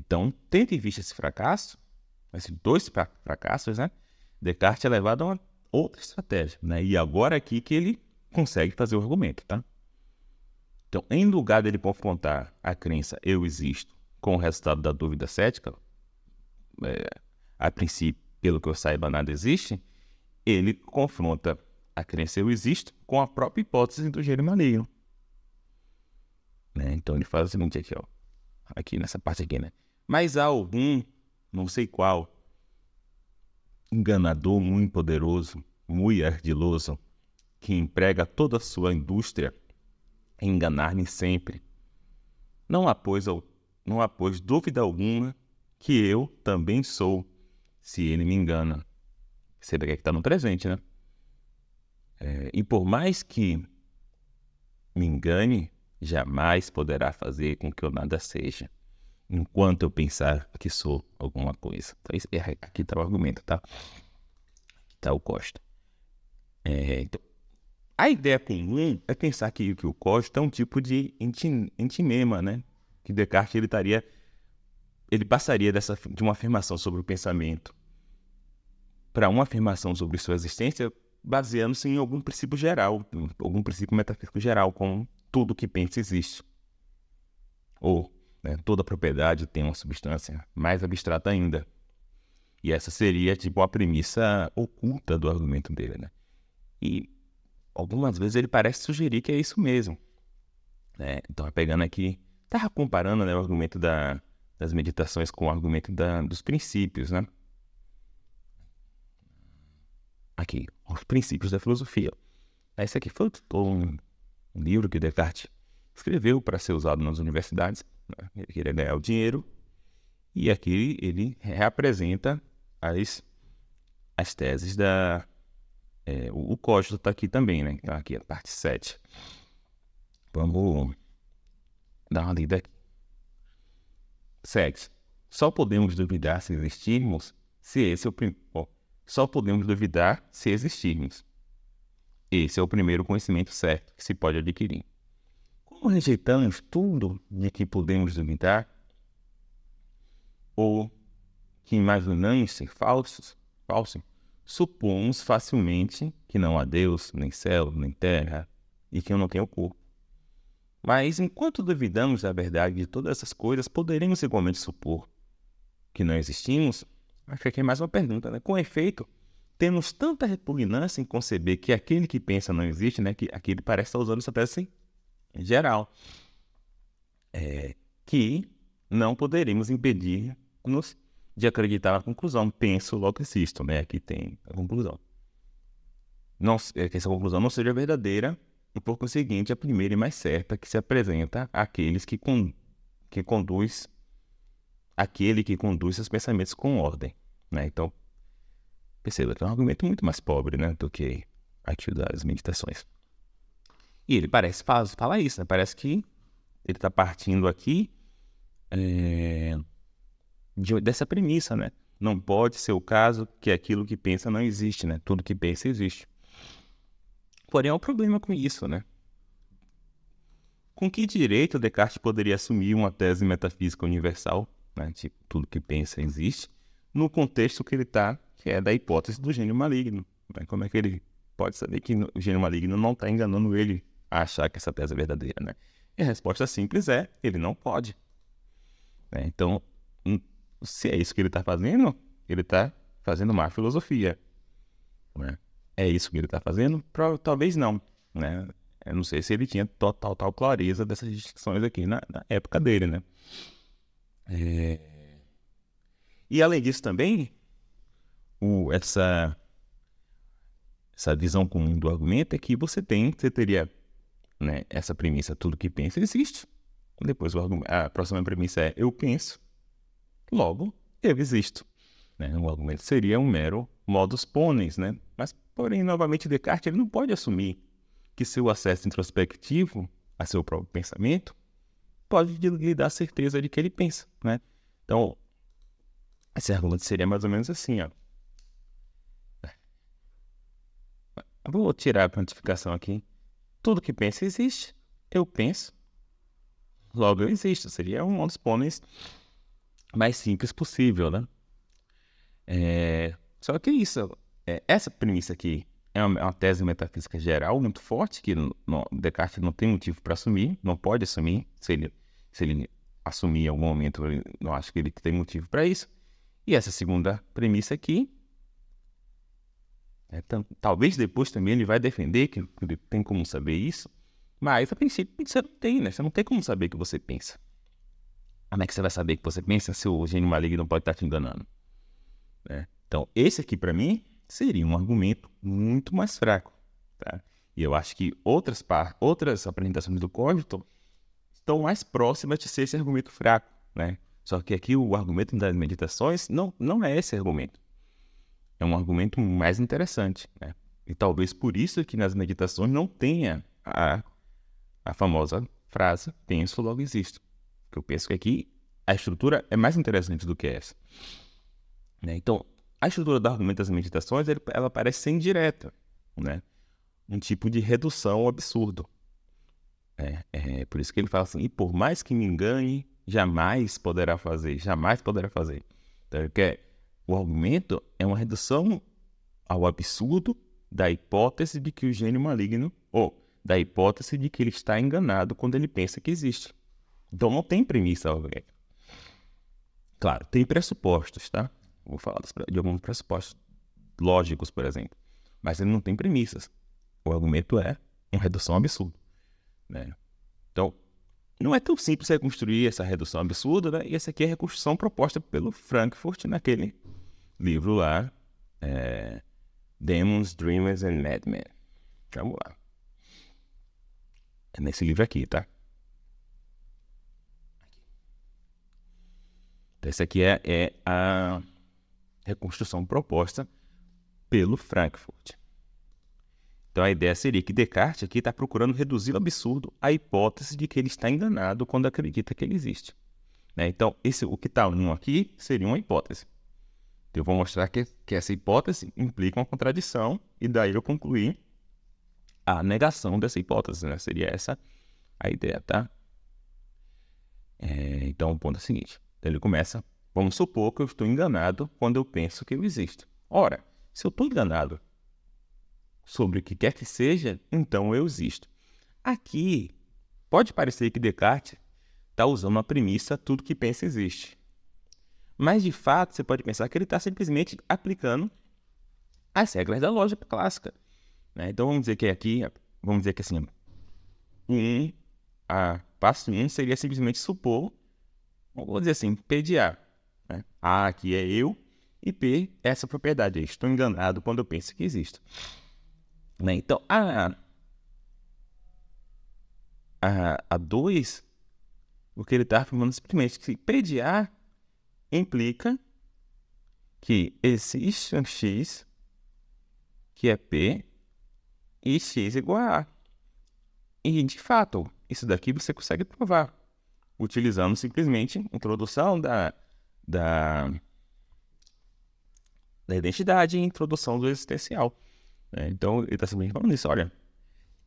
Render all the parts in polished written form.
Então, tendo em vista esse fracasso, esses dois fracassos, né? Descartes é levado a uma outra estratégia, né? E agora aqui que ele consegue fazer o argumento, tá? Então, em lugar dele confrontar a crença eu existo com o resultado da dúvida cética, a princípio, pelo que eu saiba, nada existe, ele confronta a crença eu existo com a própria hipótese do gênio maligno. Né? Então, ele faz o seguinte aqui, ó. Aqui nessa parte aqui, né? Mas há algum, não sei qual, enganador muito poderoso, muito ardiloso, que emprega toda a sua indústria em enganar-me sempre. Não há, pois, dúvida alguma que eu também sou, se ele me engana. Você vê que está no presente, né? E por mais que me engane, jamais poderá fazer com que eu nada seja, enquanto eu pensar que sou alguma coisa. Então, aqui está o argumento, tá? Aqui está o Costa. Então, a ideia comum é pensar que o Costa é um tipo de antinema, né? Que Descartes ele passaria de uma afirmação sobre o pensamento para uma afirmação sobre sua existência, baseando-se em algum princípio geral, algum princípio metafísico geral, como tudo que pensa existe. Ou, né, toda propriedade tem uma substância mais abstrata ainda. E essa seria tipo a premissa oculta do argumento dele, né? E algumas vezes ele parece sugerir que é isso mesmo. Né? Então, pegando aqui, estava comparando, né, o argumento das meditações com o argumento dos princípios, né? Aqui, os princípios da filosofia. Esse aqui foi um livro que Descartes escreveu para ser usado nas universidades. Né? Ele queria ganhar o dinheiro. E aqui ele reapresenta as teses o Código está aqui também, né? Então, aqui a parte 7. Vamos dar uma lida aqui. 7. Só podemos duvidar se existirmos se esse é o primeiro. Só podemos duvidar se existirmos. Esse é o primeiro conhecimento certo que se pode adquirir. Como rejeitamos tudo de que podemos duvidar, ou que imaginamos ser falso, supomos facilmente que não há Deus, nem céu, nem terra, e que eu não tenho corpo. Mas, enquanto duvidamos da verdade de todas essas coisas, poderemos igualmente supor que não existimos? Acho que aqui é mais uma pergunta, né? Com efeito, temos tanta repugnância em conceber que aquele que pensa não existe, né? Que aqui ele parece estar usando essa peça em geral, que não poderemos impedir-nos de acreditar na conclusão. Penso, logo existo, né? Aqui tem a conclusão. Que essa conclusão não seja verdadeira e, por conseguinte, a primeira e mais certa que se apresenta àqueles aquele que conduz seus pensamentos com ordem, né? Então, perceba que é um argumento muito mais pobre, né, do que aqui das meditações. E ele parece falar isso, né? Parece que ele está partindo aqui dessa premissa, né? Não pode ser o caso que aquilo que pensa não existe, né? Tudo que pensa existe. Porém, há um problema com isso, né? Com que direito Descartes poderia assumir uma tese metafísica universal, né? Tipo, tudo que pensa existe, no contexto que ele está, que é da hipótese do gênio maligno. Né? Como é que ele pode saber que o gênio maligno não está enganando ele a achar que essa tese é verdadeira, né? E a resposta simples é, ele não pode. Né? Então, se é isso que ele está fazendo, ele está fazendo má filosofia. Né? É isso que ele está fazendo? Talvez não. Né? Eu não sei se ele tinha total clareza dessas distinções aqui na época dele, né? E além disso também, essa visão comum do argumento é que você teria, né, essa premissa, tudo que pensa existe. Depois a próxima premissa é eu penso, logo eu existo. Né? O argumento seria um mero modus ponens, né? Mas, porém, novamente, Descartes ele não pode assumir que seu acesso introspectivo a seu próprio pensamento pode lhe dar certeza de que ele pensa, né? Então, esse argumento seria mais ou menos assim, ó. Eu vou tirar a quantificação aqui. Tudo que pensa existe. Eu penso. Logo eu existo. Seria um modus ponens mais simples possível, né? Só que isso, essa premissa aqui é uma tese metafísica geral muito forte, que Descartes não tem motivo para assumir, não pode assumir. Se ele assumir em algum momento, eu não acho que ele tem motivo para isso. E essa segunda premissa aqui, talvez depois também ele vai defender que ele tem como saber isso, mas a princípio você não tem, né? Você não tem como saber o que você pensa. Como é que você vai saber o que você pensa se o gênio maligno pode estar te enganando? Então, esse aqui, para mim, seria um argumento muito mais fraco. Tá? E eu acho que outras apresentações do Cogito estão mais próximas de ser esse argumento fraco. Né? Só que aqui o argumento das meditações não é esse argumento. É um argumento mais interessante. Né? E talvez por isso que nas meditações não tenha a famosa frase penso, logo existo. Porque eu penso que aqui a estrutura é mais interessante do que essa. Né? Então, a estrutura do argumento das meditações, ela parece ser indireta, né? Um tipo de redução ao absurdo. Por isso que ele fala assim, e por mais que me engane, jamais poderá fazer. Então, o argumento é uma redução ao absurdo da hipótese de que o gênio maligno, ou da hipótese de que ele está enganado quando ele pensa que existe. Então, não tem premissa. Claro, tem pressupostos, tá? Vou falar de alguns pressupostos lógicos, por exemplo. Mas ele não tem premissas. O argumento é uma redução absurda. Né? Então, não é tão simples reconstruir essa redução absurda, né? E essa aqui é a reconstrução proposta pelo Frankfurt naquele livro lá, Demons, Dreamers and Madmen. Vamos lá. É nesse livro aqui, tá? Então, essa aqui é a reconstrução proposta pelo Frankfurt. Então, a ideia seria que Descartes aqui está procurando reduzir o absurdo à hipótese de que ele está enganado quando acredita que ele existe. Né? Então, o que está aqui seria uma hipótese. Então, eu vou mostrar que essa hipótese implica uma contradição e daí eu concluir a negação dessa hipótese. Né? Seria essa a ideia, tá? Então, o ponto é o seguinte. Então, ele começa... Vamos supor que eu estou enganado quando eu penso que eu existo. Ora, se eu estou enganado sobre o que quer que seja, então eu existo. Aqui, pode parecer que Descartes está usando uma premissa, tudo que pensa existe. Mas, de fato, você pode pensar que ele está simplesmente aplicando as regras da lógica clássica. Né? Então, vamos dizer que assim, passo 1 seria simplesmente supor, vamos dizer assim, P de A. Né? A aqui é eu e P é essa propriedade. Eu estou enganado quando eu penso que existo. Né? Então, a 2, o que ele está afirmando simplesmente que P de A implica que existe um X que é P e X igual a A. E, de fato, isso daqui você consegue provar utilizando simplesmente a introdução da identidade e introdução do existencial. Então, ele está simplesmente falando isso, olha.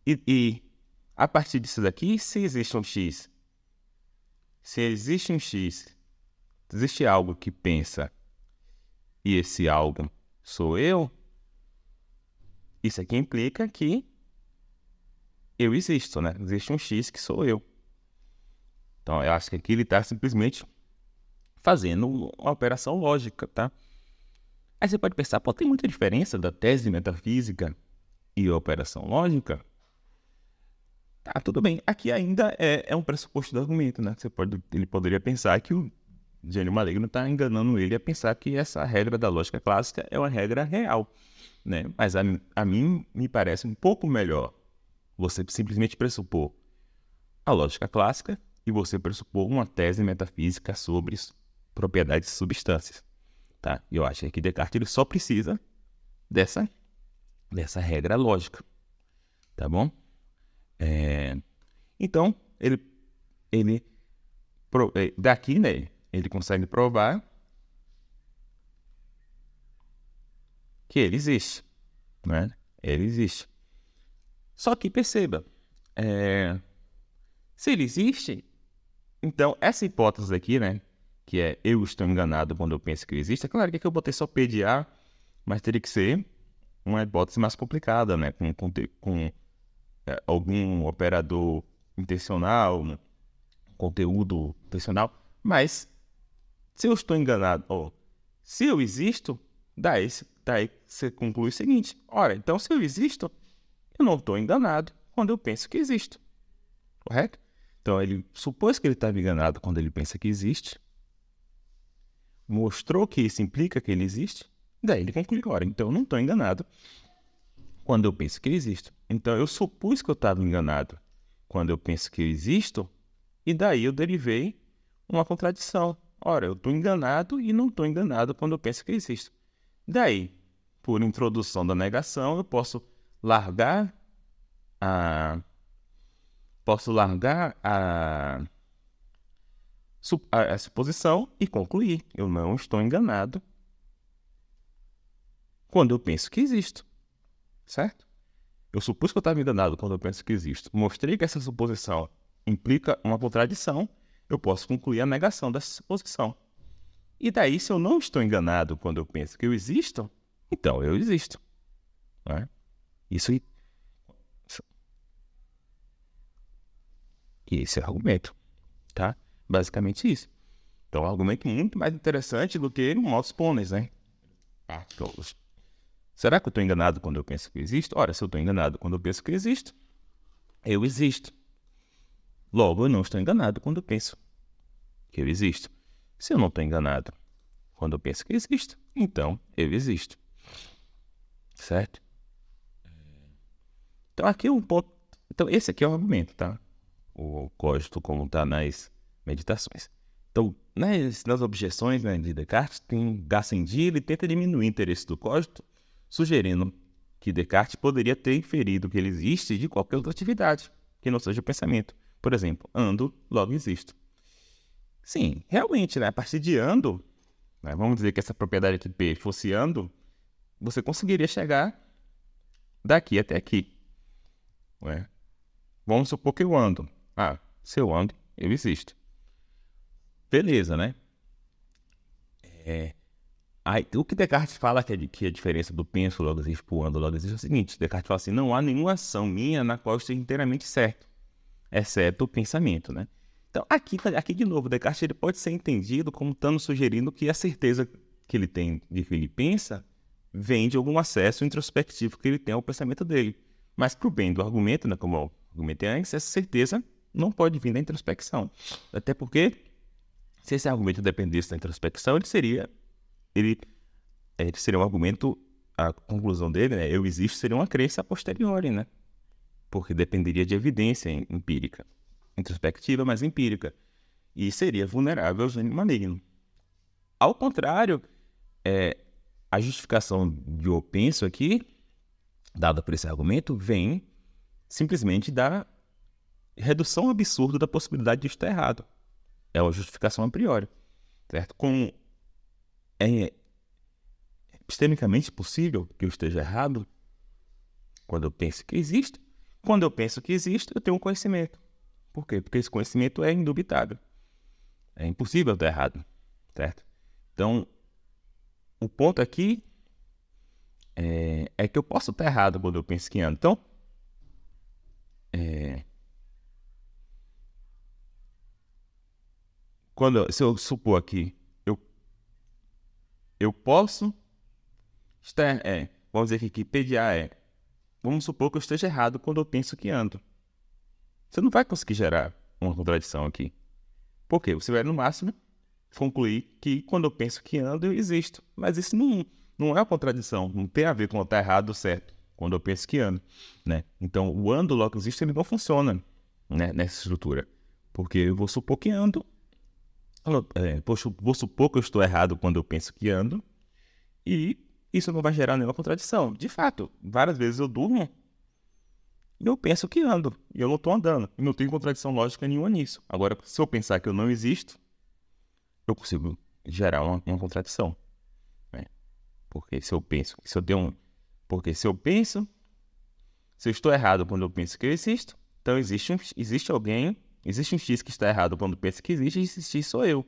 E a partir disso daqui, se existe um X, existe algo que pensa e esse algo sou eu, isso aqui implica que eu existo, né? Existe um X que sou eu. Então, eu acho que aqui ele está simplesmente fazendo uma operação lógica, tá? Aí você pode pensar, tem muita diferença da tese metafísica e a operação lógica? Tá, tudo bem. Aqui ainda é um pressuposto do argumento, né? Ele poderia pensar que o gênio maligno está enganando ele a pensar que essa regra da lógica clássica é uma regra real, né? Mas a mim me parece um pouco melhor você simplesmente pressupor a lógica clássica e você pressupor uma tese metafísica sobre propriedades de substâncias. Tá? E eu acho que Descartes ele só precisa dessa regra lógica. Tá bom? Então, daqui, né, ele consegue provar que ele existe. Né? Ele existe. Só que perceba, se ele existe, então essa hipótese aqui, né, que é eu estou enganado quando eu penso que eu existo. É claro que aqui eu botei só P de A, mas teria que ser uma hipótese mais complicada, né? Com algum operador intencional, né? Conteúdo intencional. Mas se eu estou enganado, ou se eu existo, daí você conclui o seguinte: ora, então se eu existo, eu não estou enganado quando eu penso que existo. Correto? Então ele supôs que ele estava enganado quando ele pensa que existe, mostrou que isso implica que ele existe, daí ele conclui: ora, então eu não estou enganado quando eu penso que eu existo. Então eu supus que eu estava enganado quando eu penso que eu existo, e daí eu derivei uma contradição. Ora, eu estou enganado e não estou enganado quando eu penso que eu existo. Daí, por introdução da negação, eu posso largar a suposição e concluir: eu não estou enganado quando eu penso que existo. Certo? Eu supus que eu estava enganado quando eu penso que existo. Mostrei que essa suposição implica uma contradição, eu posso concluir a negação dessa suposição. E daí, se eu não estou enganado quando eu penso que eu existo, então eu existo. Não é? E esse é o argumento, tá? Basicamente isso. Então, é um argumento muito mais interessante do que um modus ponens, né? Será que eu estou enganado quando eu penso que eu existo? Ora, se eu estou enganado quando eu penso que eu existo, eu existo. Logo, eu não estou enganado quando eu penso que eu existo. Se eu não estou enganado quando eu penso que eu existo, então eu existo. Certo? Então, aqui é um ponto. Então, esse aqui é o argumento, tá? O cogito, como está nas meditações. Então, nas objeções, né, de Descartes, Gassendi, ele tenta diminuir o interesse do cogito, sugerindo que Descartes poderia ter inferido que ele existe de qualquer outra atividade, que não seja o pensamento. Por exemplo, ando, logo existo. Sim, realmente, né, a partir de ando, né, vamos dizer que essa propriedade aqui P fosse ando, você conseguiria chegar daqui até aqui. Né? Vamos supor que eu ando. Se eu ando, eu existo. Beleza, né? Aí, o que Descartes fala que a diferença do penso, logo existe, pro ando, logo existe, é o seguinte: Descartes fala assim: não há nenhuma ação minha na qual eu esteja inteiramente certo, exceto o pensamento, né? Então, aqui de novo, Descartes ele pode ser entendido como estando sugerindo que a certeza que ele tem de que ele pensa vem de algum acesso introspectivo que ele tem ao pensamento dele. Mas, para o bem do argumento, né, como eu argumentei antes, essa certeza não pode vir da introspecção. Até porque, se esse argumento dependesse da introspecção, ele seria um argumento, a conclusão dele, né, eu existo, seria uma crença a posteriori, né? Porque dependeria de evidência empírica, introspectiva, mas empírica, e seria vulnerável ao gênio maligno. Ao contrário, a justificação de eu penso aqui, dada por esse argumento, vem simplesmente da redução absurda da possibilidade de estar errado. É uma justificação a priori, certo? É epistemicamente possível que eu esteja errado quando eu penso que existe. Quando eu penso que existe, eu tenho um conhecimento. Por quê? Porque esse conhecimento é indubitável. É impossível eu estar errado, certo? Então, o ponto aqui é que eu posso estar errado quando eu penso que ando. Então, se eu supor aqui, eu posso estar... vamos dizer que P de A vamos supor que eu esteja errado quando eu penso que ando. Você não vai conseguir gerar uma contradição aqui. Por quê? Você vai, no máximo, concluir que quando eu penso que ando, eu existo. Mas isso não é uma contradição. Não tem a ver com estar errado ou certo quando eu penso que ando. Né? Então, o ando, logo existe, ele não funciona, né, nessa estrutura. Porque eu vou supor que ando. Vou supor que eu estou errado quando eu penso que ando. E isso não vai gerar nenhuma contradição. De fato, várias vezes eu durmo e eu penso que ando, e eu não estou andando. E não tem contradição lógica nenhuma nisso. Agora, se eu pensar que eu não existo, eu consigo gerar uma contradição. Né? Porque se eu penso, porque se eu estou errado quando eu penso que eu existo, então existe alguém, existe um X que está errado quando pensa que existe, e esse X sou eu.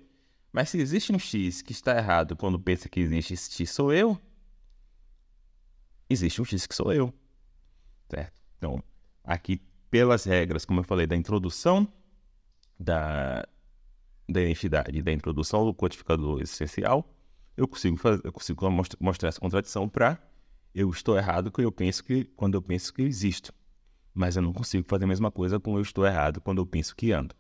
Mas se existe um X que está errado quando pensa que existe esse X sou eu, existe um X que sou eu, certo? Então, aqui, pelas regras, como eu falei, da introdução da identidade, da introdução do codificador essencial, eu consigo mostrar essa contradição para eu estou errado quando eu penso que eu existo. Mas eu não consigo fazer a mesma coisa com eu estou errado quando eu penso que ando.